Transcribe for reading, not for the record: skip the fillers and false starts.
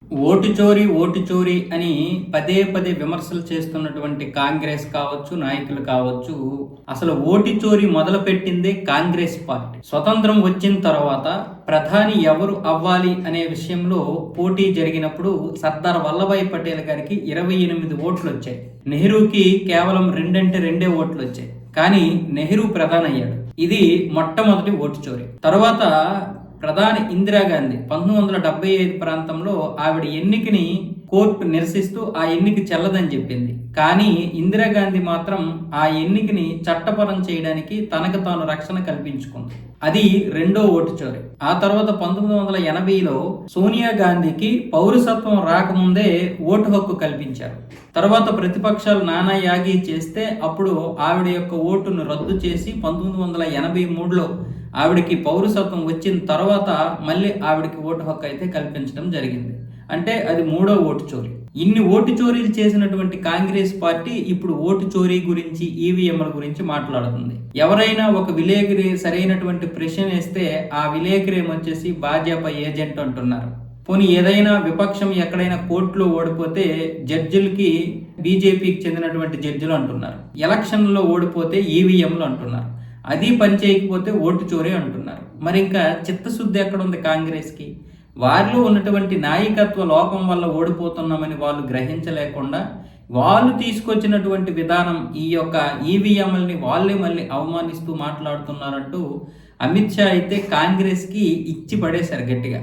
Vote చోరీ అని పదే పదే విమర్శలు చేస్తున్నటువంటి కాంగ్రెస్ కావచ్చు, నాయకులు కావచ్చు. అసలు ఓటు చోరీ మొదలుపెట్టిందే కాంగ్రెస్ పార్టీ. స్వతంత్రం వచ్చిన తర్వాత ప్రధాని ఎవరు అవ్వాలి అనే విషయంలో పోటీ జరిగినప్పుడు సర్దార్ వల్లభాయ్ పటేల్ గారికి 28 ఓట్లు వచ్చాయి. నెహ్రూకి కేవలం 2 అంటే 2 ఓట్లు వచ్చాయి. కానీ నెహ్రూ ప్రధాని అయ్యాడు. ఇది మొట్టమొదటి ఓటు చోరీ. తర్వాత ప్రధాని ఇందిరాగాంధీ 1975 ప్రాంతంలో ఆవిడ ఎన్నికని కోర్టు నిరసిస్తూ ఆ ఎన్నిక చెల్లదని చెప్పింది. కానీ ఇందిరాగాంధీ మాత్రం ఆ ఎన్నికని చట్టపరం చేయడానికి తనకు తాను రక్షణ కల్పించుకుంది. అది రెండో ఓటు చోరీ. ఆ తర్వాత 1980లో సోనియా గాంధీకి పౌరసత్వం రాకముందే ఓటు హక్కు కల్పించారు. తర్వాత ప్రతిపక్షాలు నానా యాగి చేస్తే అప్పుడు ఆవిడ యొక్క ఓటును రద్దు చేసి 1983లో ఆవిడకి పౌరసత్వం వచ్చిన తర్వాత మళ్ళీ ఆవిడకి ఓటు హక్కు అయితే కల్పించడం జరిగింది. అంటే అది మూడో ఓటు చోరీ. ఇన్ని ఓటు చోరీలు చేసినటువంటి కాంగ్రెస్ పార్టీ ఇప్పుడు ఓటు చోరీ గురించి, ఈవీఎంల గురించి మాట్లాడుతుంది. ఎవరైనా ఒక విలేకరి సరైనటువంటి ప్రశ్న వేస్తే ఆ విలేకరి వచ్చేసి భాజపా ఏజెంట్ అంటున్నారు. పోనీ ఏదైనా విపక్షం ఎక్కడైనా కోర్టులో ఓడిపోతే జడ్జిలకి బీజేపీకి చెందినటువంటి జడ్జిలు అంటున్నారు. ఎలక్షన్లో ఓడిపోతే ఈవీఎంలు అంటున్నారు. అది పని చేయకపోతే ఓటు చోరీ అంటున్నారు. మరి ఇంకా చిత్తశుద్ధి ఎక్కడుంది కాంగ్రెస్కి? వారిలో ఉన్నటువంటి నాయకత్వ లోపం వల్ల ఓడిపోతున్నామని వాళ్ళు గ్రహించలేకుండా వాళ్ళు తీసుకొచ్చినటువంటి విధానం ఈ యొక్క ఈవీఎంలని వాళ్ళే మళ్ళీ అవమానిస్తూ మాట్లాడుతున్నారంటూ అమిత్ షా అయితే కాంగ్రెస్కి ఇచ్చి పడేశారు గట్టిగా.